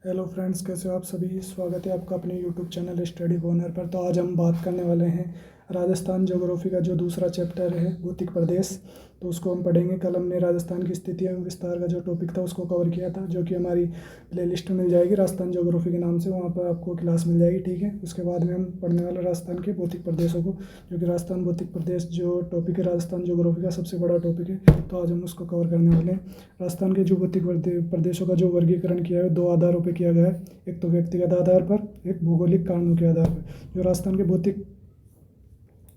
Hello friends, कैसे हो आप सभी। स्वागत है आपका अपने यूट्यूब चैनल स्टडी कॉर्नर पर। तो आज हम बात करने वाले हैं राजस्थान ज्योग्राफी का जो दूसरा चैप्टर है भौतिक प्रदेश। तो उसको हम पढ़ेंगे। कल हमने राजस्थान की स्थिति एवं विस्तार का जो टॉपिक था उसको कवर किया था, जो कि हमारी प्लेलिस्ट में मिल जाएगी राजस्थान ज्योग्राफी के नाम से। वहाँ पर आपको क्लास मिल जाएगी, ठीक है। उसके बाद में हम पढ़ने वाले राजस्थान के भौतिक प्रदेशों को, जो कि राजस्थान भौतिक प्रदेश जो टॉपिक है राजस्थान ज्योग्राफी का सबसे बड़ा टॉपिक है। तो आज हम उसको कवर करने वाले हैं। राजस्थान के जो भौतिक प्रदेशों का जो वर्गीकरण किया है दो आधारों पर किया गया है। एक तो व्यक्तिगत आधार पर, एक भौगोलिक कारणों के आधार पर। जो राजस्थान के भौतिक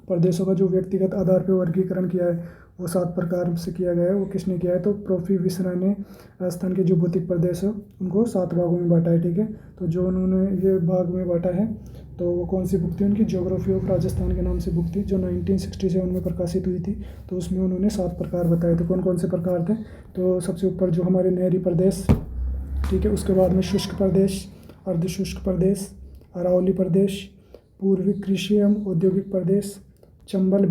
प्रदेशों का जो व्यक्तिगत आधार पर वर्गीकरण किया है वो 7 प्रकार से किया गया है। वो किसने किया है? तो प्रोफी विसरा ने राजस्थान के जो भौतिक प्रदेश है उनको 7 भागों में बांटा है, ठीक है। तो जो उन्होंने ये भाग में बांटा है तो वो कौन सी बुक थी उनकी? ज्योग्राफी ऑफ राजस्थान के नाम से बुक थी, जो 1967 में प्रकाशित हुई थी। तो उसमें उन्होंने 7 प्रकार बताए थे। कौन कौन से प्रकार थे? तो सबसे ऊपर जो हमारे नहरी प्रदेश, ठीक है। उसके बाद में शुष्क प्रदेश, अर्धशुष्क प्रदेश, अरावली प्रदेश, पूर्वी कृषि एवं औद्योगिक प्रदेश, चंबल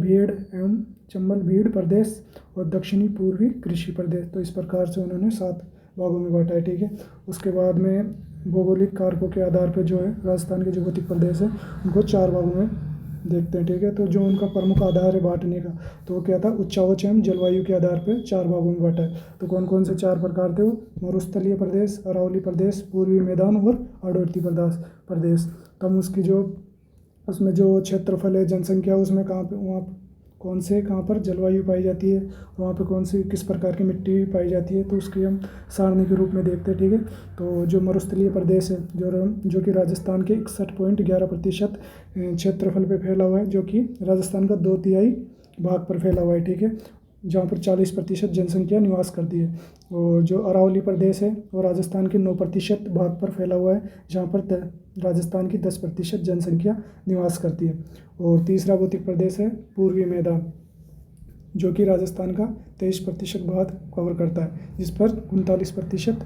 भीड़ प्रदेश और दक्षिणी पूर्वी कृषि प्रदेश। तो इस प्रकार से उन्होंने 7 भागों में बांटा है, ठीक है। उसके बाद में भौगोलिक कारकों के आधार पर जो है राजस्थान के जो भौतिक प्रदेश है उनको 4 भागों में देखते हैं, ठीक है। तो जो उनका प्रमुख आधार है बांटने का, तो वो क्या था? उच्चावच एवं जलवायु के आधार पर 4 भागों में बांटा है। तो कौन कौन से 4 प्रकार थे वो? मरुस्थलीय प्रदेश, अरावली प्रदेश, पूर्वी मैदान और आड़ोती प्रदेश। तो हम उसकी जो उसमें जो क्षेत्रफल है, जनसंख्या, उसमें कहाँ पे वहाँ कहाँ पर जलवायु पाई जाती है, वहाँ पे कौन सी किस प्रकार की मिट्टी पाई जाती है, तो उसकी हम सारणी के रूप में देखते हैं, ठीक है। तो जो मरुस्थलीय प्रदेश है जो कि राजस्थान के 61.11% क्षेत्रफल पे फैला हुआ है, जो कि राजस्थान का 2/3 भाग पर फैला हुआ है, ठीक है, जहाँ पर 40% जनसंख्या निवास करती है। और जो अरावली प्रदेश है वो राजस्थान के 9% भाग पर फैला हुआ है, जहाँ पर राजस्थान की 10% जनसंख्या निवास करती है। और तीसरा भौतिक प्रदेश है पूर्वी मैदान, जो कि राजस्थान का 23% भाग कवर करता है, जिस पर 39%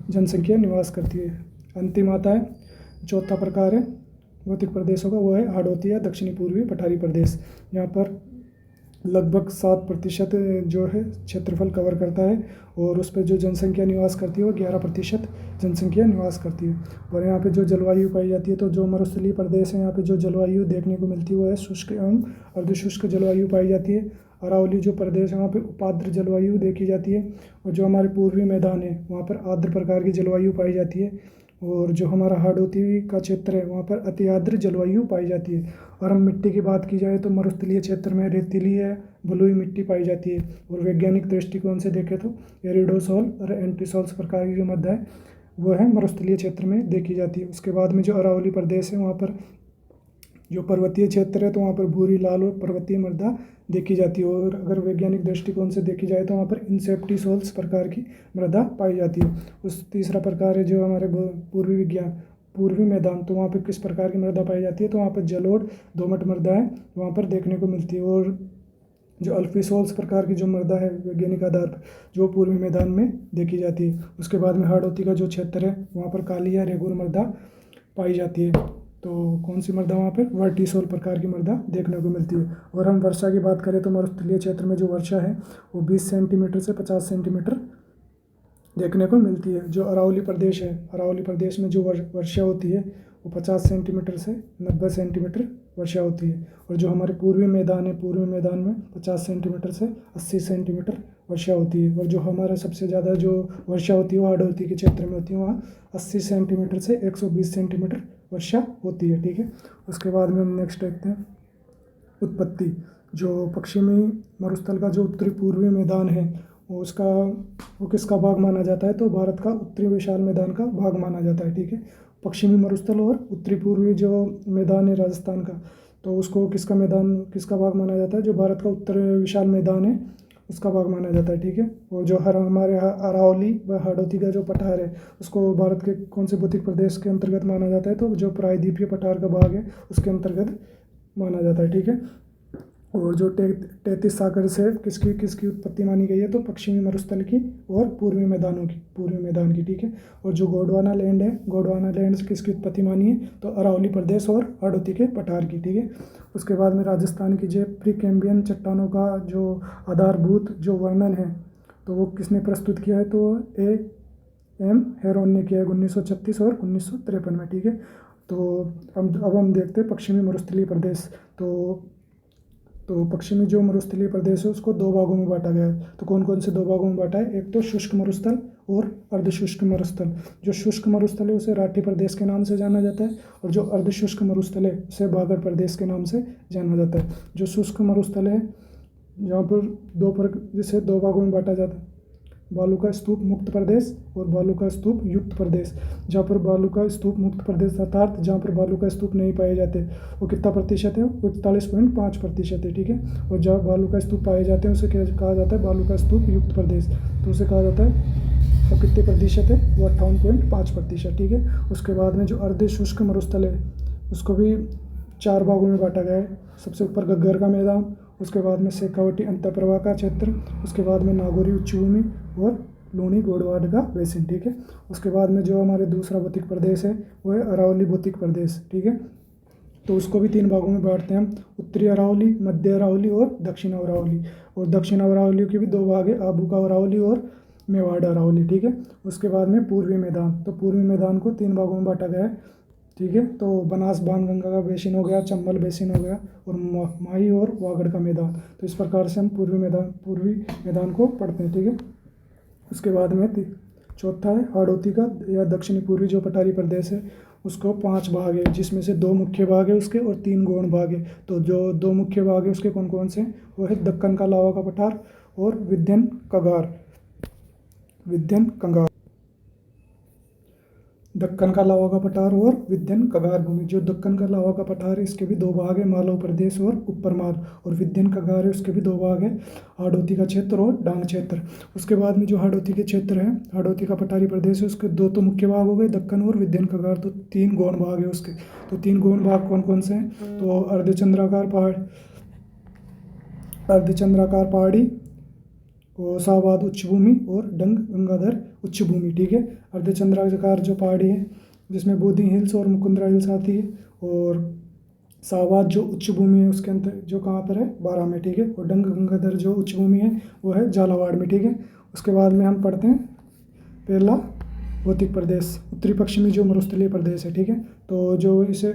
जनसंख्या निवास करती है। अंतिम आता है चौथा प्रकार है भौतिक प्रदेशों का, वो है हाड़ौती या दक्षिणी पूर्वी पठारी प्रदेश। यहाँ पर लगभग 7% जो है क्षेत्रफल कवर करता है और उस पर जो जनसंख्या निवास करती है वो 11% जनसंख्या निवास करती है। और यहाँ पे जो जलवायु पाई जाती है, तो जो मरुस्थलीय प्रदेश है यहाँ पे जो जलवायु देखने को मिलती है वो है शुष्क एवं अर्धशुष्क जलवायु पाई जाती है। अरावली जो प्रदेश है वहाँ पे उपाद्र जलवायु देखी जाती है। और जो हमारे पूर्वी मैदान है वहाँ पर आर्द्र प्रकार की जलवायु पाई जाती है। और जो हमारा हाड़ौती का क्षेत्र है वहाँ पर अति आर्द्र जलवायु पाई जाती है। और हम मिट्टी की बात की जाए तो मरुस्थलीय क्षेत्र में रेतीली है बलुई मिट्टी पाई जाती है। और वैज्ञानिक दृष्टिकोण से देखें तो एरिडोसॉल और एंटीसॉल्स प्रकार की जो मृदा है वो है मरुस्थलीय क्षेत्र में देखी जाती है। उसके बाद में जो अरावली प्रदेश है वहाँ पर जो पर्वतीय क्षेत्र है तो वहाँ पर भूरी, लाल और पर्वतीय मृदा देखी जाती है। और अगर वैज्ञानिक दृष्टिकोण से देखी जाए तो वहाँ पर इंसेप्टिसोल्स प्रकार की मृदा पाई जाती है। उस तीसरा प्रकार है जो हमारे पूर्वी मैदान, तो वहाँ पर किस प्रकार की मृदा पाई जाती है? तो वहाँ पर जलोढ़ दोमट मृदा है वहाँ पर देखने को मिलती है। और जो अल्फीसोल्स प्रकार की जो मृदा है वैज्ञानिक आधार पर जो पूर्वी मैदान में देखी जाती है। उसके बाद में हाड़ौती का जो क्षेत्र है वहाँ पर काली या रेगुर मृदा पाई जाती है। तो कौन सी मृदा? वहाँ पर वर्टिसोल प्रकार की मृदा देखने को मिलती है। और हम वर्षा की बात करें तो मरुस्थलीय क्षेत्र में जो वर्षा है वो 20 सेंटीमीटर से 50 सेंटीमीटर देखने को मिलती है। जो अरावली प्रदेश है, अरावली प्रदेश में जो वर्षा होती है वो 50 सेंटीमीटर से 90 सेंटीमीटर वर्षा होती है। और जो हमारे पूर्वी मैदान है, पूर्वी मैदान में 50 सेंटीमीटर से 80 सेंटीमीटर वर्षा होती है। और जो हमारा सबसे ज़्यादा जो वर्षा होती है वो हाड़ौती के क्षेत्र में होती है, वहाँ 80 सेंटीमीटर से 120 सेंटीमीटर वर्षा होती है, ठीक है। उसके बाद में हम नेक्स्ट देखते हैं उत्पत्ति। जो पश्चिमी मरुस्थल का जो उत्तरी पूर्वी मैदान है वो किसका भाग माना जाता है? तो भारत का उत्तरी विशाल मैदान का भाग माना जाता है, ठीक है। पश्चिमी मरुस्थल और उत्तरी पूर्वी जो मैदान है राजस्थान का, तो उसको किसका भाग माना जाता है? जो भारत का उत्तर विशाल मैदान है उसका भाग माना जाता है, ठीक है। और जो हमारे अरावली व हाड़ौती का जो पठार है उसको भारत के कौन से भौतिक प्रदेश के अंतर्गत माना जाता है? तो जो प्रायद्वीपीय पठार का भाग है उसके अंतर्गत माना जाता है, ठीक है। और जो 33 सागर से किसकी उत्पत्ति मानी गई है? तो पश्चिमी मरुस्थल की और पूर्वी मैदान की, ठीक है। और जो गोंडवाना लैंड है, गोंडवाना लैंड से किसकी उत्पत्ति मानी है? तो अरावली प्रदेश और हाड़ौती के पठार की, ठीक है। उसके बाद में राजस्थान की जो प्री कैम्बियन चट्टानों का जो आधारभूत जो वर्णन है तो वो किसने प्रस्तुत किया है? तो एम हेरोन ने किया है 1936 और 1953 में, ठीक है। तो अब हम देखते हैं पश्चिमी मरुस्थलीय प्रदेश। तो पश्चिमी जो मरुस्थलीय प्रदेश है उसको दो भागों में बांटा गया है। तो कौन कौन से दो भागों में बांटा है? एक तो शुष्क मरुस्थल और अर्धशुष्क मरुस्थल। जो शुष्क मरुस्थल है उसे राठी प्रदेश के नाम से जाना जाता है, और जो अर्धशुष्क मरुस्थल है उसे बागड़ प्रदेश के नाम से जाना जाता है। जो शुष्क मरुस्थल है जहाँ पर जिसे दो भागों में बांटा जाता है, बालू का स्तूप मुक्त प्रदेश और बालू का स्तूप युक्त प्रदेश। जहाँ पर बालू का स्तूप मुक्त प्रदेश अर्थात जहाँ पर बालू का स्तूप नहीं पाए जाते वो कितना प्रतिशत है? वो 41.5% है, ठीक है। और जहाँ बालू का स्तूप पाए जाते हैं उसे कहा जाता है बालू का स्तूप युक्त प्रदेश, तो उसे कहा जाता है। और कितने प्रतिशत है? वो 58.5%, ठीक है। उसके बाद में जो अर्ध शुष्क मरुस्थल है उसको भी 4 भागों में बांटा गया है। सबसे ऊपर गग्गर का मैदान, उसके बाद में शेखावटी अंतःप्रवाह का क्षेत्र, उसके बाद में नागौरी उच्चभूमि और लूणी गोडवाड का बेसिन, ठीक है। उसके बाद में जो हमारे दूसरा भौतिक प्रदेश है वो है अरावली भौतिक प्रदेश, ठीक है। तो उसको भी 3 भागों में बांटते हैं हम, उत्तरी अरावली, मध्य अरावली और दक्षिण अरावली। और दक्षिण अरावली के भी 2 भाग है, आबू का अरावली और मेवाड़ अरावली, ठीक है। उसके बाद में पूर्वी मैदान, तो पूर्वी मैदान को 3 भागों में बांटा गया है, ठीक है। तो बनास बाणगंगा का बेसिन हो गया, चंबल बेसिन हो गया, और माही और वागड़ का मैदान। तो इस प्रकार से हम पूर्वी मैदान को पढ़ते हैं, ठीक है। उसके बाद में चौथा है हाड़ौती का या दक्षिणी पूर्वी जो पठारी प्रदेश है उसको 5 भाग है, जिसमें से 2 मुख्य भाग है उसके और 3 गौण भाग है। तो जो 2 मुख्य भाग है उसके कौन कौन से हैं? वो है दक्कन का लावा का पठार और विंध्यन कंगार। दक्कन का लावा का पठार और विंध्यन कगार भूमि। जो दक्कन का लावा का पठार है इसके भी 2 भाग है, मालव प्रदेश और उपरमाल, और विंध्यन कगार है उसके भी 2 भाग है, हाड़ौती का क्षेत्र और डांग क्षेत्र। उसके बाद में जो हाड़ौती के क्षेत्र है, हाड़ौती का पठारी प्रदेश है, उसके 2 तो मुख्य भाग हो गए, दक्कन और विंध्यन कगार, तो 3 गौण भाग है उसके। तो 3 गौण भाग कौन कौन से हैं? तो अर्धचंद्राकार पहाड़ी, शाहबाद उच्चभूमि और डंग गंगाधर उच्चभूमि, ठीक है। अर्धचंद्राकार जो पहाड़ी है जिसमें बोधी हिल्स और मुकुंदरा हिल्स आती है, और शाहबाद जो उच्चभूमि है उसके अंदर जो कहाँ पर है? 12 में, ठीक है। और डंग गंगाधर जो उच्चभूमि है वो है झालावाड़ में, ठीक है। उसके बाद में हम पढ़ते हैं पहला भौतिक प्रदेश, उत्तरी पश्चिमी जो मरुस्थलीय प्रदेश है, ठीक है। तो जो इसे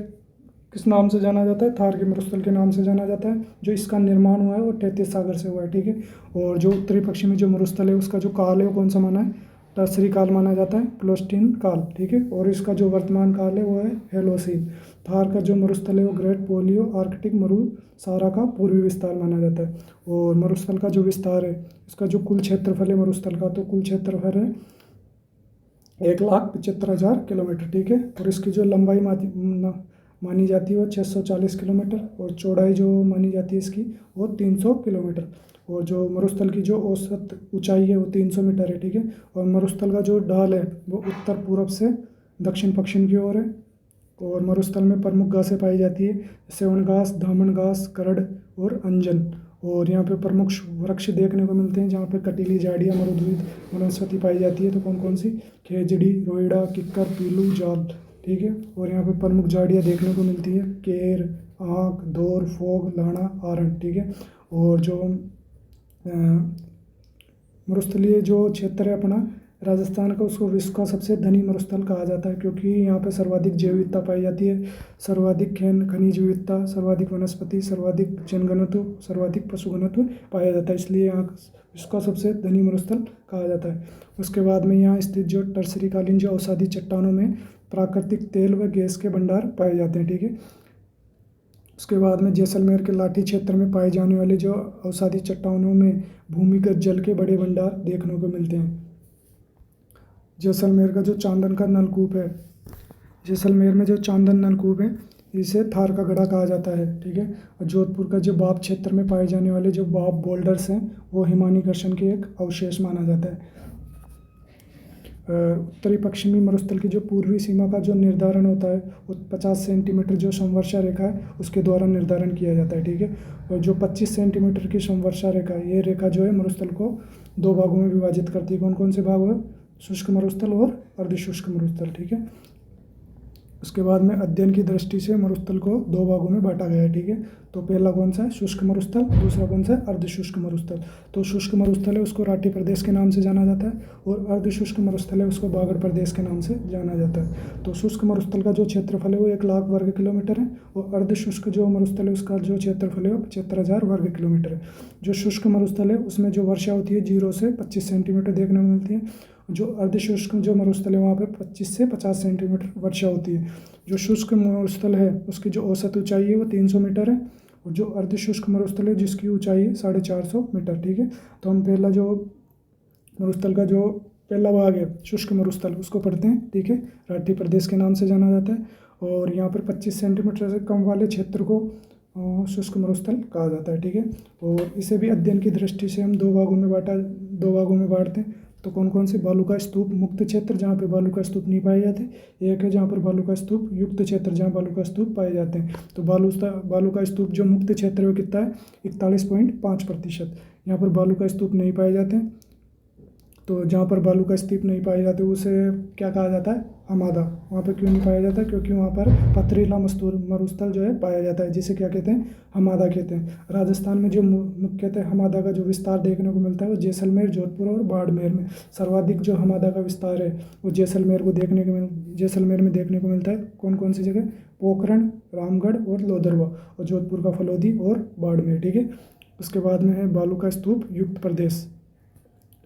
किस नाम से जाना जाता है? थार के मरुस्थल के नाम से जाना जाता है। जो इसका निर्माण हुआ है वो तैतीस सागर से हुआ है, ठीक है। और जो उत्तरी पश्चिमी जो मरुस्थल है उसका जो काल है वो कौन सा माना है? टर्सरी काल माना जाता है, प्लोस्टीन काल, ठीक है। और इसका जो वर्तमान काल है वो है हेलोसीन। थार का जो मरुस्थल है वो ग्रेट पोलियो आर्कटिक मरुसारा का पूर्वी विस्तार माना जाता है। और मरुस्थल का जो विस्तार है, इसका जो कुल क्षेत्रफल है मरुस्थल का, तो कुल क्षेत्रफल है 1,75,000 किलोमीटर, ठीक है। और इसकी जो लंबाई मानी जाती है वो 640 किलोमीटर, और चौड़ाई जो मानी जाती है इसकी वो 300 किलोमीटर। और जो मरुस्थल की जो औसत ऊंचाई है वो 300 मीटर है, ठीक है। और मरुस्थल का जो ढाल है वो उत्तर पूर्व से दक्षिण पश्चिम की ओर है। और मरुस्थल में प्रमुख घासें पाई जाती है, सेवन घास, धामन घास, करड़ और अंजन। और यहाँ पे प्रमुख वृक्ष देखने को मिलते हैं जहाँ पे कटीली झाड़ियाँ मरुद्भिद वनस्पति पाई जाती है। तो कौन कौन सी? खेजड़ी, रोइडा, किक्कर, पीलू, जाल, ठीक है। और यहाँ पे प्रमुख झाड़ियाँ देखने को मिलती है केर, आँक, धोर, फोग, लाना, आरण, ठीक है। और जो मरुस्थलीय जो क्षेत्र है अपना राजस्थान का, उसको विश्व का सबसे धनी मरुस्थल कहा जाता है, क्योंकि यहाँ पे सर्वाधिक जैव विविधता पाई जाती है, सर्वाधिक खनिज विविधता, सर्वाधिक वनस्पति, सर्वाधिक जनघनत्व, सर्वाधिक पशु घनत्व पाया जाता है, इसलिए यहाँ विश्व का सबसे धनी मरुस्थल कहा जाता है। उसके बाद में यहाँ स्थित जो टर्सरी कालीन जो अवसादी चट्टानों में प्राकृतिक तेल व गैस के भंडार पाए जाते हैं, ठीक है। उसके बाद में जैसलमेर के लाठी क्षेत्र में पाए जाने वाले जो अवसादी चट्टानों में भूमिगत जल के बड़े भंडार देखने को मिलते हैं। जैसलमेर का जो चांदन का नलकूप है, जैसलमेर में जो चांदन नलकूप है इसे थार का गढ़ा कहा जाता है, ठीक है। और जोधपुर का जो बाप क्षेत्र में पाए जाने वाले जो बाप बोल्डर्स हैं वो हिमानीकर्षण के एक अवशेष माना जाता है। उत्तरी पश्चिमी मरुस्थल की जो पूर्वी सीमा का जो निर्धारण होता है वो 50 सेंटीमीटर जो संवर्षा रेखा है उसके द्वारा निर्धारण किया जाता है, ठीक है। और जो 25 सेंटीमीटर की संवर्षा रेखा है, ये रेखा जो है मरुस्थल को 2 भागों में विभाजित करती है। कौन कौन से भाग है? शुष्क मरुस्थल और अर्धशुष्क मरुस्थल, ठीक है। उसके बाद में अध्ययन की दृष्टि से मरुस्थल को दो भागों में बांटा गया है, ठीक है। तो पहला कौन सा है, शुष्क मरुस्थल, दूसरा कौन सा है, अर्धशुष्क मरुस्थल। तो शुष्क मरुस्थल है उसको राठी प्रदेश के नाम से जाना जाता है, और अर्धशुष्क मरुस्थल है उसको बागड़ प्रदेश के नाम से जाना जाता है। तो शुष्क मरुस्थल का जो क्षेत्रफल है वो 1,00,000 वर्ग किलोमीटर है, और अर्धशुष्क जो मरुस्थल है उसका जो क्षेत्रफल है वो 75,000 वर्ग किलोमीटर है। जो शुष्क मरुस्थल है उसमें जो वर्षा होती है 0 से 25 सेंटीमीटर देखने को मिलती है। जो अर्धशुष्क जो मरुस्थल है वहाँ पे 25 से 50 सेंटीमीटर वर्षा होती है। जो शुष्क मरुस्थल है उसकी जो औसत ऊंचाई है वो 300 मीटर है, और जो अर्धशुष्क मरुस्थल है जिसकी ऊंचाई है 450 मीटर, ठीक है। तो हम पहला जो मरुस्थल का जो पहला भाग है शुष्क मरुस्थल उसको पढ़ते हैं, ठीक है। राठी प्रदेश के नाम से जाना जाता है, और यहाँ पर 25 सेंटीमीटर से कम वाले क्षेत्र को शुष्क मरुस्थल कहा जाता है, ठीक है। और इसे भी अध्ययन की दृष्टि से हम दो भागों में बांटते हैं। तो कौन कौन से, बालू का स्तूप मुक्त क्षेत्र जहाँ पे बालू का स्तूप नहीं पाए जाते, एक है जहाँ पर बालू का स्तूप युक्त क्षेत्र जहाँ बालू का स्तूप पाए जाते हैं। तो बालू का स्तूप जो मुक्त क्षेत्र है वो कितना है, 41.5%। यहाँ पर बालू का स्तूप नहीं पाए जाते हैं। तो जहाँ पर बालू का स्तूप नहीं पाए जाते उसे क्या कहा जाता है, हमादा। वहाँ पर क्यों नहीं पाया जाता, क्योंकि वहाँ पर पथरीला मरुस्थल जो है पाया जाता है, जिसे क्या कहते हैं, हमादा कहते हैं। राजस्थान में जो मुख्यतः हमादा का जो विस्तार देखने को मिलता है वो जैसलमेर, जोधपुर और बाड़मेर में सर्वाधिक जो हमादा का विस्तार है वो जैसलमेर में देखने को मिलता है। कौन कौन सी जगह, पोखरण, रामगढ़ और लोदरवा, और जोधपुर का फलोदी और बाड़मेर, ठीक है। उसके बाद में है बालू का स्तूप युक्त प्रदेश।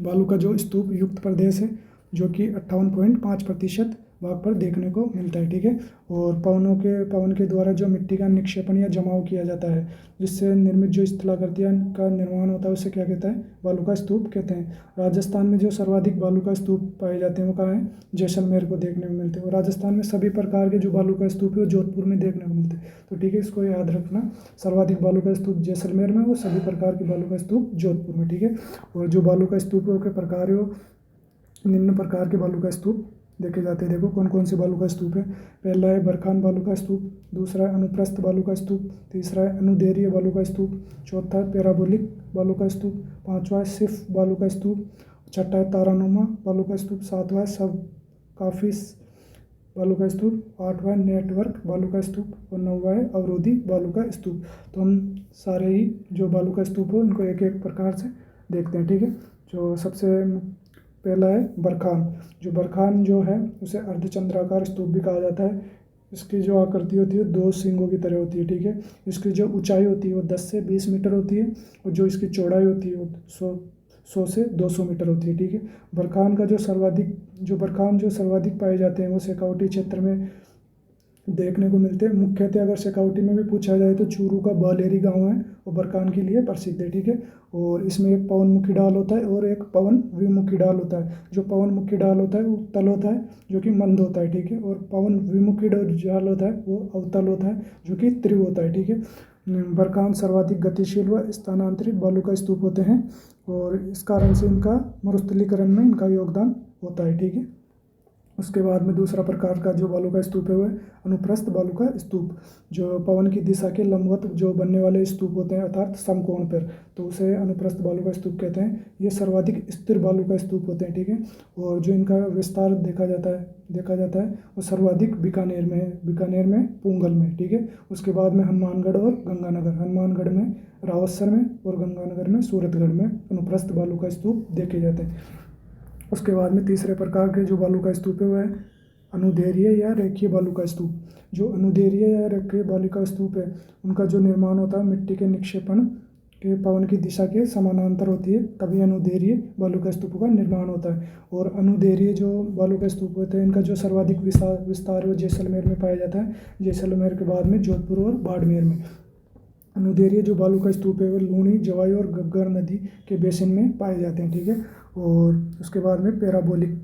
बालू का जो स्तूप युक्त प्रदेश है जो कि 58.5% भाग पर देखने को मिलता है, ठीक है। और पवन के द्वारा जो मिट्टी का निक्षेपण या जमाव किया जाता है जिससे निर्मित जो स्थलाकृतियाँ का निर्माण होता है उसे क्या कहता है, बालू का स्तूप कहते हैं। राजस्थान में जो सर्वाधिक बालू का स्तूप पाए जाते हैं वो कहाँ है, जैसलमेर को देखने को मिलते हैं। और राजस्थान में सभी प्रकार के जो बालू का स्तूप है वो जोधपुर में देखने को मिलते हैं। तो ठीक है, इसको याद रखना, सर्वाधिक बालू का स्तूप जैसलमेर में, वो सभी प्रकार के बालू का स्तूप जोधपुर में, ठीक है। और जो बालू का स्तूपों के प्रकार है वो निम्न प्रकार के बालू का स्तूप देखे जाते हैं। देखो कौन कौन से बालू का स्तूप है। पहला है बरखान बालू का स्तूप, दूसरा है अनुप्रस्थ बालू का स्तूप, तीसरा है अनुदैर्घ्य बालू का स्तूप, चौथा है पैराबोलिक बालू का स्तूप, पांचवा है सिफ बालू का स्तूप, छठा है तारानुमा बालू का स्तूप, सातवां है सब काफिस बालू का स्तूप, आठवां है नेटवर्क बालू का स्तूप, और नौवां है अवरोधी बालू का स्तूप। तो हम सारे ही जो बालू का स्तूप हो इनको एक एक प्रकार से देखते हैं, ठीक है। जो सबसे पहला है बरखान। जो बरखान जो है उसे अर्धचंद्राकार स्तूप भी कहा जाता है। इसकी जो आकृति होती है दो सिंगों की तरह होती है, ठीक है। इसकी जो ऊंचाई होती है वो 10 से 20 मीटर होती है, और जो इसकी चौड़ाई होती है वो 100 से 200 मीटर होती है, ठीक है। बरखान जो सर्वाधिक पाए जाते हैं वो शेखावटी क्षेत्र में देखने को मिलते हैं। मुख्यतः अगर शेखावटी में भी पूछा जाए तो चूरू का बालेरी गांव है वो बरखान के लिए प्रसिद्ध है, ठीक है। और इसमें एक पवनमुखी डाल होता है और एक पवन विमुखी डाल होता है। जो पवनमुखी डाल होता है वो उत्तल होता है जो कि मंद होता है, ठीक है। और पवन विमुखी डाल होता है वो अवतल होता है जो कि तीव्र होता है, ठीक है। बरखान सर्वाधिक गतिशील व स्थानांतरित बालू का स्तूप होते हैं, और इस कारण से इनका मरुस्थलीकरण में इनका योगदान होता है, ठीक है। उसके बाद में दूसरा प्रकार का जो बालू का स्तूप है वो है अनुप्रस्थ बालू का स्तूप। जो पवन की दिशा के लंबवत जो बनने वाले स्तूप होते हैं अर्थात समकोण पर, तो उसे अनुप्रस्थ बालू का स्तूप कहते हैं। ये सर्वाधिक स्थिर बालू का स्तूप होते हैं, ठीक है। और जो इनका विस्तार देखा जाता है वो सर्वाधिक बीकानेर में पूंगल में, ठीक है। उसके बाद में हनुमानगढ़ और गंगानगर, हनुमानगढ़ में रावतसर में और गंगानगर में सूरतगढ़ में अनुप्रस्थ बालू का स्तूप देखे जाते हैं। उसके बाद में तीसरे प्रकार के जो बालू का स्तूप है वह है अनुदैर्घ्य या रेखीय बालू का स्तूप। जो अनुदैर्घ्य या रेखीय बालू का स्तूप है उनका जो निर्माण होता है मिट्टी के निक्षेपण के पवन की दिशा के समानांतर होती है, तभी अनुदैर्घ्य बालू का स्तूप का निर्माण होता है। और अनुदैर्घ्य जो बालू का स्तूप होते हैं इनका जो सर्वाधिक विस्तार है जैसलमेर में पाया जाता है, जैसलमेर के बाद में जोधपुर और बाड़मेर में। अनुदैर्घ्य जो बालू का स्तूप है वो लूणी, जवाई और घग्गर नदी के बेसिन में पाए जाते हैं, ठीक है। और उसके बाद में पैराबोलिक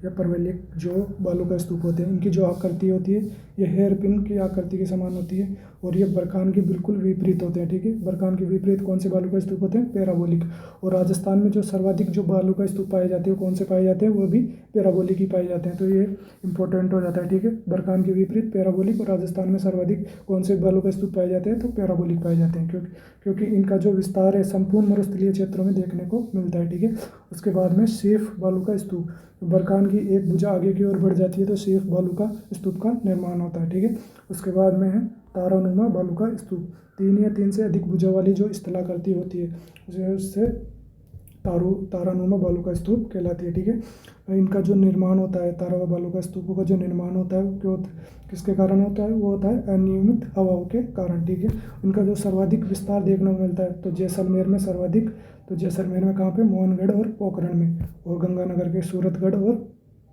या परवैलिक जो बालू का स्तूप होते हैं इनकी जो आकृति होती है ये हेयर पिन की आकृति के समान होती है, और ये बरखान के बिल्कुल विपरीत होते हैं, ठीक है। बरखान के विपरीत कौन से बालू का स्तूप होते हैं, पैराबोलिक। और राजस्थान में जो सर्वाधिक जो बालू का स्तूप पाए जाते हैं कौन से पाए जाते हैं, वो भी पैराबोलिक ही पाए जाते हैं। तो ये इंपॉर्टेंट हो जाता है, ठीक है। बरखान के विपरीत पैराबोलिक, और राजस्थान में सर्वाधिक कौन से बालू का स्तूप पाए जाते हैं, तो पैराबोलिक पाए जाते हैं, क्योंकि इनका जो विस्तार है संपूर्ण मरुस्थलीय क्षेत्रों में देखने को मिलता है, ठीक है। उसके बाद में सेफ बालू का स्तूप। बरखान की एक भुजा आगे की ओर बढ़ जाती है तो सिर्फ बालू का स्तूप का निर्माण होता है, ठीक है। उसके बाद में है तारानुमा बालू का स्तूप। 3 या 3 से अधिक भुजा वाली जो स्थलाकृति होती है उससे तारानुमा बालू का स्तूप कहलाती है, ठीक है। इनका जो निर्माण होता है, तारा व बालू का स्तूपों का जो निर्माण होता है वो किसके कारण होता है? वो होता है अनियमित हवाओं के कारण, ठीक है। इनका जो सर्वाधिक विस्तार देखने को मिलता है तो जैसलमेर में सर्वाधिक, तो जैसलमेर में कहाँ पे? मोहनगढ़ और पोखरण में, और गंगानगर के सूरतगढ़ और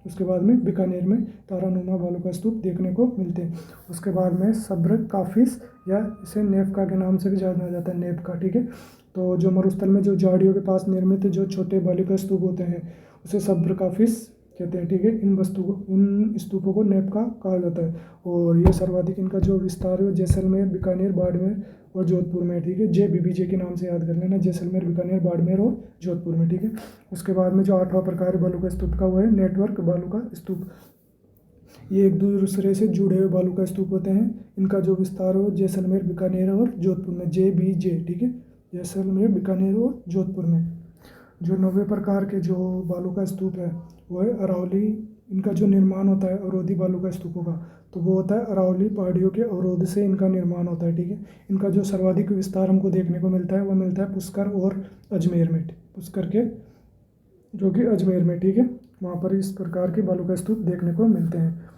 उसके बाद में बीकानेर में तारानुमा बालू का स्तूप देखने को मिलते हैं। उसके बाद में सब्र काफिस या इसे नेपका के नाम से भी जाना जाता है, नेपका, ठीक है। तो जो मरुस्थल में जो झाड़ियों के पास निर्मित जो छोटे बालू का स्तूप होते हैं उसे सब्र काफिस कहते हैं, ठीक है। इन स्तूपों को नेपका कहा जाता है, और ये सर्वाधिक इनका जो विस्तार है जैसलमेर, बीकानेर, बाड़मेर और जोधपुर में, ठीक है। JBBJ के नाम से याद कर लेना, जैसलमेर, बीकानेर, बाड़मेर और जोधपुर में, ठीक है। उसके बाद में जो 8वां प्रकार है बालू का स्तूप का वो है नेटवर्क बालू का स्तूप। ये एक दूसरे से जुड़े हुए बालू का स्तूप होते हैं। इनका जो विस्तार हो जैसलमेर, बीकानेर और जोधपुर में, JBJ, ठीक है, जैसलमेर, बीकानेर और जोधपुर में। जो 9वें प्रकार के जो बालू का स्तूप है वो है अरावली। इनका जो निर्माण होता है अवरोधी बालू का स्तूपों का, तो वो होता है अरावली पहाड़ियों के अवरोध से इनका निर्माण होता है, ठीक है। इनका जो सर्वाधिक विस्तार हमको देखने को मिलता है वो मिलता है पुष्कर और अजमेर में, पुष्कर के जो कि अजमेर में, ठीक है, वहाँ पर इस प्रकार के बालू का स्तूप देखने को मिलते हैं।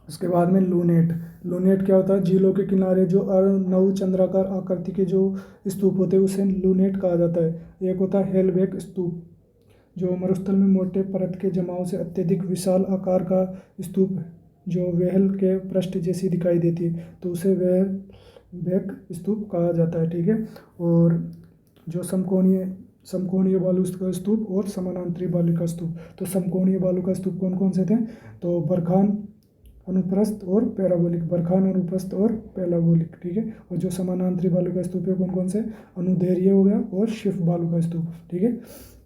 उसके बाद में लूनेट क्या होता है? झीलों के किनारे जो नव चंद्राकार आकृति के जो स्तूप होते हैं उसे लूनेट कहा जाता है। एक होता है हेलबेक स्तूप, जो मरुस्थल में मोटे परत के जमाव से अत्यधिक विशाल आकार का स्तूप जो व्हेल के पृष्ठ जैसी दिखाई देती है तो उसे वेलबेक स्तूप कहा जाता है, ठीक है। और जो समकोणीय बालू का स्तूप और समानांतरी बालू का स्तूप, तो समकोणीय बालू का स्तूप कौन कौन से थे? तो बरखान, अनुप्रस्थ और पैराबोलिक, बरखान, अनुप्रस्थ और पैराबोलिक, ठीक है। और जो समानांतरी बालू का स्तूप है कौन कौन से? अनुदैर्घ्य हो गया और शिफ्ट बालू का स्तूप, ठीक है।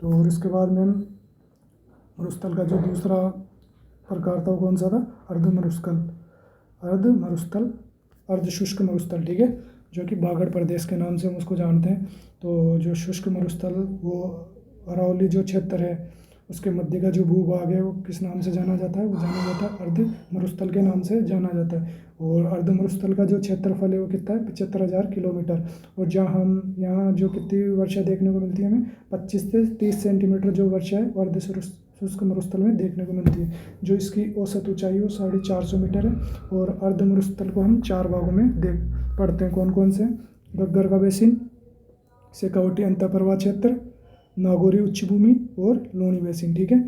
तो और इसके बाद में मरुस्थल का जो दूसरा प्रकार था वो कौन सा था? अर्धशुष्क मरुस्थल, ठीक है, जो कि बागड़ प्रदेश के नाम से हम उसको जानते हैं। तो जो शुष्क मरुस्थल वो अरावली जो क्षेत्र है उसके मध्य का जो भूभाग है वो किस नाम से जाना जाता है? वो जाना जाता है अर्ध मरुस्थल के नाम से जाना जाता है। और अर्ध मरुस्थल का जो क्षेत्रफल है वो कितना है? 75,000 किलोमीटर। और जहाँ हम यहाँ जो कितनी वर्षा देखने को मिलती है हमें? 25 से 30 सेंटीमीटर जो वर्षा है वो अर्ध शुष्क मरुस्थल में देखने को मिलती है। जो इसकी औसत ऊंचाई वो 450 मीटर है। और अर्ध मरुस्थल को हम 4 भागों में पढ़ते हैं, कौन कौन से? गग्गर का बेसिन, शेखावटी अंतःप्रवाह क्षेत्र, नागौरी उच्च भूमि और लूणी बेसिन, ठीक है।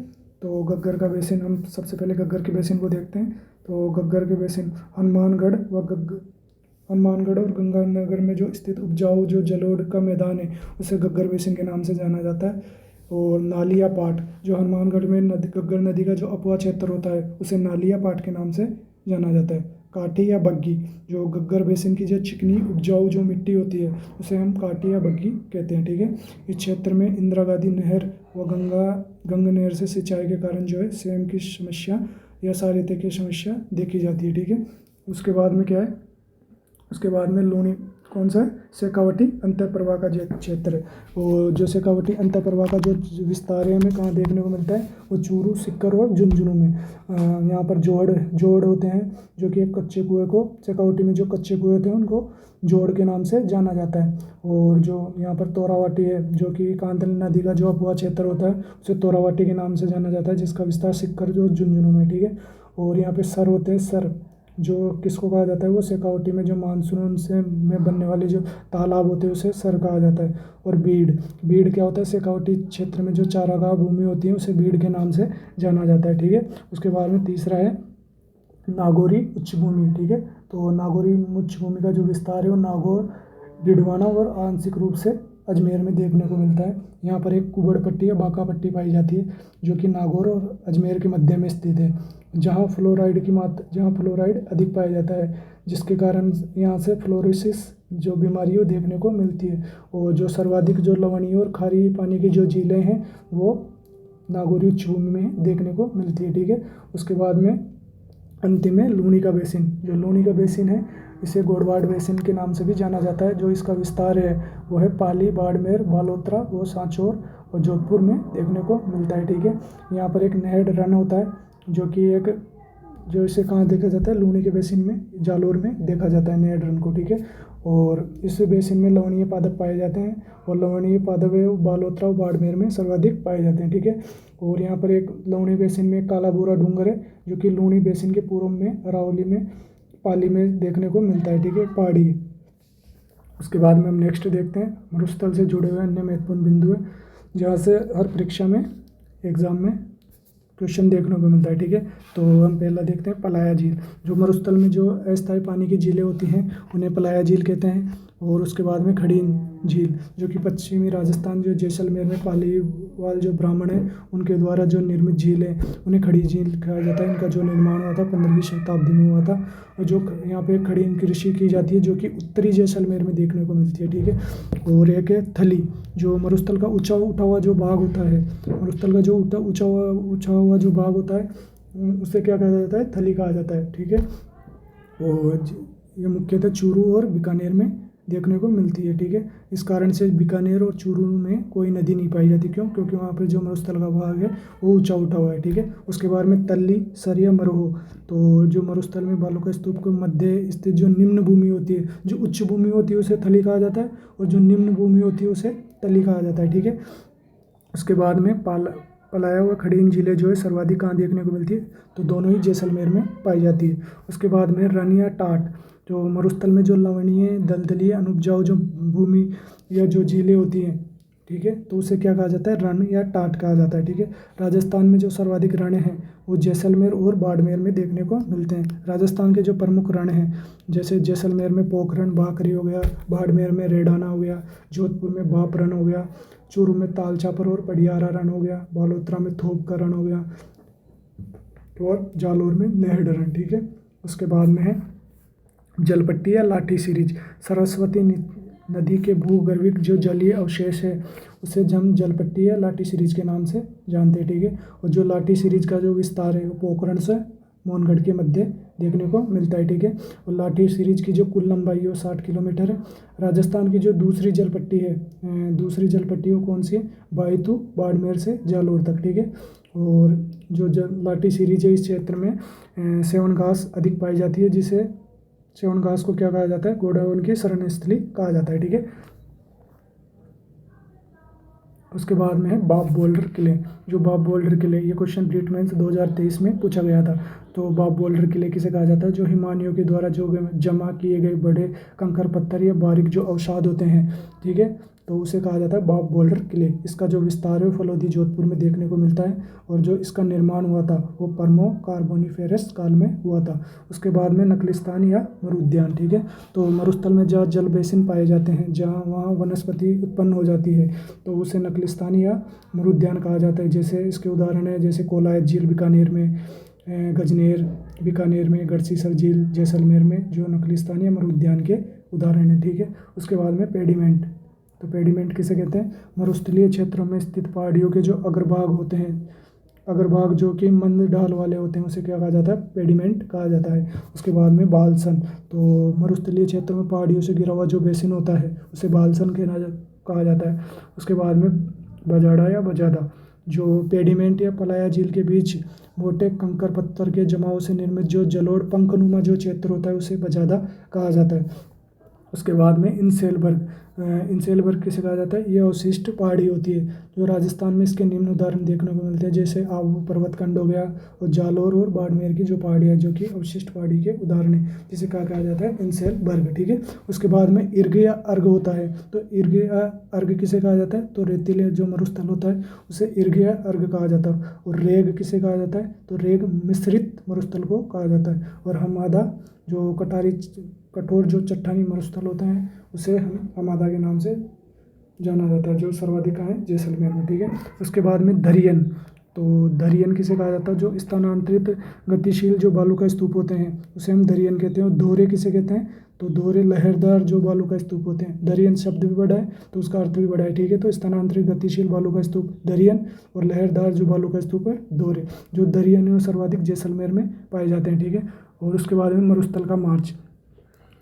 तो गग्गर का बेसिन, हम सबसे पहले गग्गर के बेसिन को देखते हैं। तो गग्गर के बेसिन हनुमानगढ़ और गंगानगर में जो स्थित उपजाऊ जो जलोढ़ का मैदान है उसे गग्गर बेसिन के नाम से जाना जाता है। और नालिया पाट, जो हनुमानगढ़ में गग्गर नदी का जो अपवा क्षेत्र होता है उसे नालिया पाट के नाम से जाना जाता है। काठी या बग्गी, जो गग्गर बेसिन की जो चिकनी उपजाऊ जो मिट्टी होती है उसे हम काठी या बग्गी कहते हैं, ठीक है। इस क्षेत्र में इंदिरा गांधी नहर व गंगा नहर से सिंचाई के कारण जो है सेम की समस्या या सारिते की समस्या देखी जाती है, ठीक है। उसके बाद में क्या है? उसके बाद में लूणी कौन सा है? शेखावटी अंतःप्रवाह का जो क्षेत्र है, वो जो शेखावटी अंतःप्रवाह का जो विस्तार है हमें कहाँ देखने को मिलता है? वो चूरू, सिक्कर और झुंझुनू में। यहाँ पर जोड़ होते हैं जो कि एक कच्चे कुएं को, शेखावटी में जो कच्चे कुएं होते हैं उनको जोड़ के नाम से जाना जाता है। और जो यहाँ पर तोरावाटी है जो कि कांतली नदी का जो अपवा क्षेत्र होता है उसे तोरावाटी के नाम से जाना जाता है, जिसका विस्तार सिक्कर जो झुंझुनू में, ठीक है। और यहाँ पे सर होते हैं, सर जो किसको कहा जाता है? वो शेखावटी में जो मानसून से में बनने वाले जो तालाब होते हैं उसे सर कहा जाता है। और बीड़ क्या होता है? शेखावटी क्षेत्र में जो चारागाह भूमि होती है उसे बीड़ के नाम से जाना जाता है, ठीक है। उसके बाद में तीसरा है नागौरी उच्च भूमि, ठीक है। तो नागौरी उच्च भूमि का जो विस्तार है वो नागौर, डिडवाना और आंशिक रूप से अजमेर में देखने को मिलता है। यहाँ पर एक कुबड़ पट्टी या बाका पट्टी पाई जाती है जो कि नागौर और अजमेर के मध्य में स्थित है, जहाँ फ्लोराइड अधिक पाया जाता है, जिसके कारण यहाँ से फ्लोरोसिस जो बीमारी वो देखने को मिलती है। और जो सर्वाधिक जो लवणीय और खारी पानी की जो झीलें हैं वो नागौरी उच्च भूमि में देखने को मिलती है, ठीक है। उसके बाद में अंतिम है लूणी का बेसिन। जो लूणी का बेसिन है इसे गोडवाड बेसिन के नाम से भी जाना जाता है। जो इसका विस्तार है वो है पाली, बाड़मेर, बालोतरा व सांचौर और जोधपुर में देखने को मिलता है। ठीक है, यहाँ पर एक नेहड रन होता है जो कि एक जो इसे कहाँ देखा जाता है, लूनी के बेसिन में, जालोर में देखा जाता है नेहड रन को। ठीक है, और इस बेसिन में लवणीय पादप पाए जाते हैं और लवणीय पादप बालोतरा और बाड़मेर में सर्वाधिक पाए जाते हैं। ठीक है, और यहाँ पर एक लवणी बेसिन में काला भूरा डूंगर है जो कि लूनी बेसिन के पूर्व में अरावली में पाली में देखने को मिलता है। ठीक है, पहाड़ी है। उसके बाद में हम नेक्स्ट देखते हैं मरुस्थल से जुड़े हुए अन्य महत्वपूर्ण बिंदु है जहाँ से हर परीक्षा में एग्जाम में क्वेश्चन देखने को मिलता है। ठीक है, तो हम पहला देखते हैं पलाया झील। जो मरुस्थल में जो अस्थायी पानी की झीलें होती हैं उन्हें पलाया झील कहते हैं। और उसके बाद में खड़ी झील जो कि पश्चिमी राजस्थान जो जैसलमेर में पालीवाल जो ब्राह्मण है उनके द्वारा जो निर्मित झील है उन्हें खड़ी झील कहा जाता है। इनका जो निर्माण हुआ था 15वीं शताब्दी में हुआ था। और जो यहाँ पे खड़ी कृषि की जाती है जो कि उत्तरी जैसलमेर में देखने को मिलती है। ठीक है, और एक है थली, जो मरुस्थल का उठा हुआ जो भाग होता है, मरुस्थल का जो ऊंचा हुआ जो भाग होता है उसे क्या कहा जाता है, थली कहा जाता है। ठीक है, और ये मुख्यतः चूरू और बीकानेर में देखने को मिलती है। ठीक है, इस कारण से बीकानेर और चूरू में कोई नदी नहीं पाई जाती। क्यों? क्योंकि वहाँ पर जो मरुस्थल का भाग है वो ऊंचा उठा हुआ है। ठीक है, उसके बाद में तल्ली, सरिया, मरोहो। तो जो मरुस्थल में बालू का स्तूप के मध्य स्थित जो निम्न भूमि होती है, जो उच्च भूमि होती है उसे थली कहा जाता है और जो निम्न भूमि होती है उसे तल्ली कहा जाता है। ठीक है, उसके बाद में पलाया हुआ खड़ी झीलें जो है सर्वाधिक कहाँ देखने को मिलती है, तो दोनों ही जैसलमेर में पाई जाती है। उसके बाद में रन या टाट, जो मरुस्थल में जो लवणीय दलदलीय अनुपजाऊ जो भूमि या जो झीलें होती हैं, ठीक है, तो उसे क्या कहा जाता है, रन या टाट कहा जाता है। ठीक है, राजस्थान में जो सर्वाधिक रण हैं वो जैसलमेर और बाड़मेर में देखने को मिलते हैं। राजस्थान के जो प्रमुख रण हैं जैसे जैसलमेर में पोखरण भाकरी हो गया, बाड़मेर में रेडाना हो गया, जोधपुर में बाप रण हो गया, चूरू में तालचापर और पडियारा रण हो गया, बालोतरा में थोप का रण हो गया और जालोर में नेहड रण। ठीक है, उसके बाद में है जलपट्टी या लाठी सीरीज। सरस्वती नदी के भूगर्भिक जो जलीय अवशेष है उसे हम जलपट्टी या लाठी सीरीज के नाम से जानते हैं। ठीक है, और जो लाठी सीरीज का जो विस्तार है वो पोखरण से मोहनगढ़ के मध्य देखने को मिलता है। ठीक है, और लाठी सीरीज की जो कुल लंबाई है वो 60 किलोमीटर है। राजस्थान की जो दूसरी जलपट्टी है, दूसरी जलपट्टी वो कौन सी है, बायतू, बाड़मेर से जालोर तक। ठीक है, और जो लाठी सीरीज है इस क्षेत्र में सेवन घास अधिक पाई जाती है, जिसे सेवन घास को क्या कहा जाता है, गोडाउन की शरण स्थली कहा जाता है। ठीक है, उसके बाद में है बाप बोल्डर किले। जो बाप बोल्डर किले, ये क्वेश्चन प्रीट मेंस 2023 में पूछा गया था। तो बाप बोल्डर किले किसे कहा जाता है, जो हिमानियों के द्वारा जो जमा किए गए बड़े कंकर पत्थर या बारीक जो अवसाद होते हैं, ठीक है, तो उसे कहा जाता है बाप बोल्डर किले। इसका जो विस्तार है फलोदी जोधपुर में देखने को मिलता है और जो इसका निर्माण हुआ था वो परमो कार्बोनिफेरस काल में हुआ था। उसके बाद में नकलिस्तान या मरुद्यान। ठीक है, तो मरुस्थल में जहाँ जल बेसिन पाए जाते हैं, जहाँ वहाँ वनस्पति उत्पन्न हो जाती है, तो उसे नकलिस्तान या मरुद्यान कहा जाता है। जैसे इसके उदाहरण है जैसे कोलायत झील बीकानेर में, गजनेर बीकानेर में, गढ़सीसर झील जैसलमेर में, जो नकलिस्तान या मरुद्यान के उदाहरण है। ठीक है, उसके बाद में पेडिमेंट। तो पेडिमेंट किसे कहते हैं, मरुस्थलीय क्षेत्रों में स्थित पहाड़ियों के जो अग्रभाग होते हैं, अग्रभाग जो कि मंद ढाल वाले होते हैं उसे क्या कहा जाता है, पेडिमेंट कहा जाता है। उसके बाद में बालसन। तो मरुस्थलीय क्षेत्र में पहाड़ियों से घिरा हुआ जो बेसिन होता है उसे बालसन कहा जाता है। उसके बाद में बजाड़ा या बजादा, जो पेडिमेंट या पलाया झील के बीच मोटे कंकर पत्थर के जमाव से निर्मित जो जलोढ़ पंखनुमा जो क्षेत्र होता है उसे बजादा कहा जाता है। उसके बाद में इंसेलबर्ग। इंसेलबर्ग किसे कहा जाता है, ये अवशिष्ट पहाड़ी होती है। जो राजस्थान में इसके निम्न उदाहरण देखने को मिलते हैं जैसे आबू पर्वतखंड हो गया और जालोर और बाड़मेर की जो पहाड़ियाँ जो कि अवशिष्ट पहाड़ी के उदाहरण है, जिसे कहा जाता है इंसेलबर्ग। ठीक है, उसके बाद में इर्ग या अर्ग होता है। तो इर्ग या अर्ग किसे कहा जाता है, तो रेतीले जो मरुस्थल होता है उसे इर्ग या अर्ग कहा जाता है। और रेग किसे कहा जाता है, तो रेग मिश्रित मरुस्थल को कहा जाता है। और हमादा जो कठोर जो चट्टानी मरुस्थल होते हैं उसे हम हमादा के नाम से जाना जाता है, जो सर्वाधिक है जैसलमेर में। ठीक है, उसके बाद में दरियन। तो दरियन किसे कहा जाता है, जो स्थानांतरित गतिशील जो बालू का स्तूप होते हैं उसे हम दरियन कहते हैं। और दोहरे किसे कहते हैं, तो दोहरे लहरदार जो बालू का स्तूप होते हैं। दरियन शब्द भी बड़ा है तो उसका अर्थ भी बड़ा है। ठीक है, तो स्थानांतरित गतिशील बालू का स्तूप दरियन और लहरदार जो बालू का स्तूप है दोहरे। जो दरियन है वो सर्वाधिक जैसलमेर में पाए जाते हैं। ठीक है, और उसके बाद में मरुस्थल का मार्च।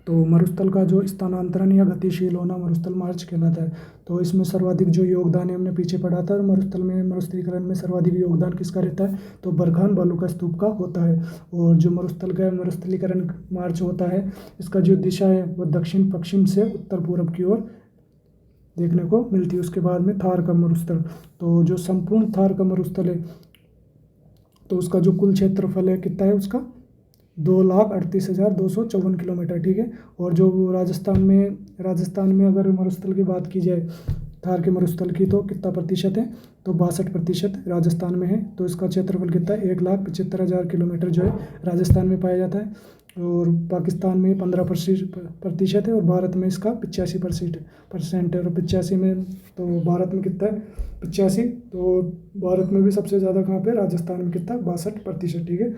तो मरुस्थल का जो स्थानांतरण या गतिशील होना मरुस्थल मार्च कहलाता है। तो इसमें सर्वाधिक जो योगदान है हमने पीछे पढ़ा था, और मरुस्थल में मरुस्थलीकरण में सर्वाधिक योगदान किसका रहता है, तो बरखान बालू का स्तूप का होता है। और जो मरुस्थल का मरुस्थलीकरण मार्च होता है, इसका जो दिशा है वो दक्षिण पश्चिम से उत्तर पूर्व की ओर देखने को मिलती है। उसके बाद में थार का मरुस्थल, तो जो संपूर्ण थार का मरुस्थल है, तो उसका जो कुल क्षेत्रफल है कितना है, उसका 2,38,254 किलोमीटर, ठीक है। और जो राजस्थान में अगर मरुस्थल की बात की जाए, थार के मरुस्थल की, तो कितना प्रतिशत है, तो 62% राजस्थान में है। तो इसका क्षेत्रफल कितना है, 1,75,000 किलोमीटर जो है राजस्थान में पाया जाता है। और पाकिस्तान में 15% है, और भारत में इसका 85% है। और 85 में, तो भारत में कितना है, 85। तो भारत में भी सबसे ज़्यादा कहाँ पे, राजस्थान में कितना, 62%, ठीक है।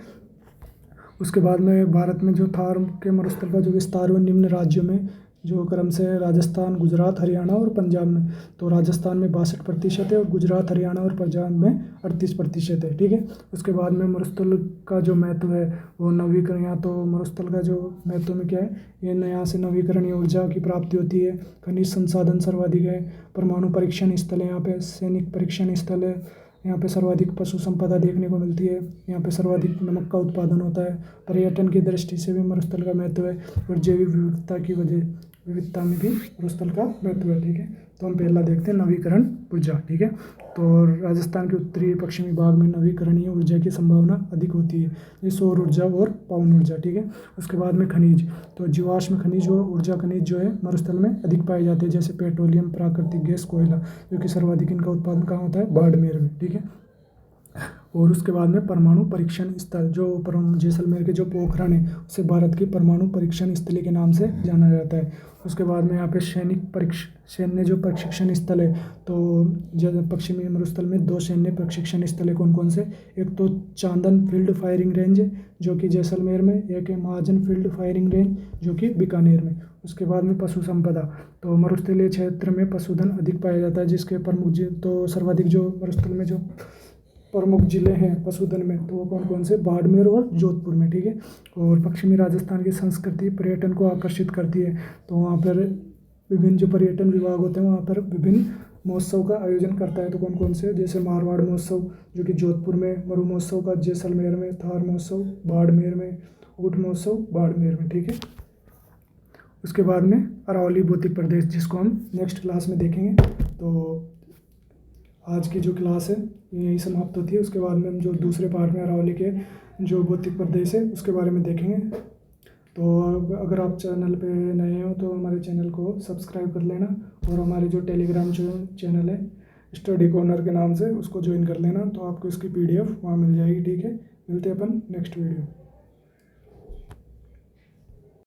उसके बाद में भारत में जो थार के मरुस्थल का जो विस्तार है वो निम्न राज्यों में जो क्रम से है, राजस्थान, गुजरात, हरियाणा और पंजाब में। तो राजस्थान में 62% है, और गुजरात, हरियाणा और पंजाब में 38% है, ठीक है। उसके बाद में मरुस्थल का जो महत्व है वो नवीकरण, या तो मरुस्थल का जो महत्व में क्या है, ये यहाँ से नवीकरणीय ऊर्जा की प्राप्ति होती है, खनिज संसाधन सर्वाधिक है, परमाणु परीक्षण स्थल है, यहाँ पे सैनिक परीक्षण स्थल है, यहाँ पे सर्वाधिक पशु संपदा देखने को मिलती है, यहाँ पे सर्वाधिक नमक का उत्पादन होता है, पर्यटन की दृष्टि से भी मरुस्थल का महत्व है, और जैविक विविधता में भी मरुस्थल का महत्व है, ठीक है। तो हम पहला देखते हैं नवीकरण ऊर्जा, ठीक है। तो राजस्थान के उत्तरी पश्चिमी भाग में नवीकरणीय ऊर्जा की संभावना अधिक होती है, जैसे सौर ऊर्जा और पवन ऊर्जा, ठीक है। उसके बाद में खनिज, तो जीवाश्म खनिज और ऊर्जा खनिज जो है मरुस्थल में अधिक पाए जाते हैं, जैसे पेट्रोलियम, प्राकृतिक गैस, कोयला, जो कि सर्वाधिक इनका उत्पादन कहाँ होता है, बाड़मेर में, ठीक है। और उसके बाद में परमाणु परीक्षण स्थल, जो जैसलमेर के जो पोखरण है उसे भारत की परमाणु परीक्षण स्थली के नाम से जाना जाता है। उसके बाद में यहाँ पे सैन्य जो प्रशिक्षण स्थल है, तो पश्चिमी मरुस्थल में 2 सैन्य प्रशिक्षण स्थल है, कौन कौन से, एक तो चांदन फील्ड फायरिंग रेंज जो कि जैसलमेर में, एक है महाजन फील्ड फायरिंग रेंज जो कि बीकानेर में। उसके बाद में पशु संपदा, तो मरुस्थलीय क्षेत्र में पशुधन अधिक पाया जाता है, जिसके प्रमुख तो सर्वाधिक जो मरुस्थल में जो प्रमुख जिले हैं पशुधन में, तो वो कौन कौन से, बाड़मेर और जोधपुर में, ठीक है। और पश्चिमी राजस्थान की संस्कृति पर्यटन को आकर्षित करती है, तो वहाँ पर विभिन्न जो पर्यटन विभाग होते हैं वहाँ पर विभिन्न महोत्सव का आयोजन करता है, तो कौन कौन से, जैसे मारवाड़ महोत्सव जो कि जोधपुर में, मरु महोत्सव का जैसलमेर में, थार महोत्सव बाड़मेर में, ऊँट महोत्सव बाड़मेर में, ठीक है। उसके बाद में अरावली भौतिक प्रदेश, जिसको हम नेक्स्ट क्लास में देखेंगे। तो आज की जो क्लास है यही समाप्त होती है। उसके बाद में हम जो दूसरे पार्ट में अरावली के जो भौतिक प्रदेश है उसके बारे में देखेंगे। तो अगर आप चैनल पे नए हो तो हमारे चैनल को सब्सक्राइब कर लेना, और हमारे जो टेलीग्राम चैनल है स्टडी कॉर्नर के नाम से, उसको ज्वाइन कर लेना, तो आपको इसकी PDF वहाँ मिल जाएगी, ठीक है। मिलते हैं अपन नेक्स्ट वीडियो।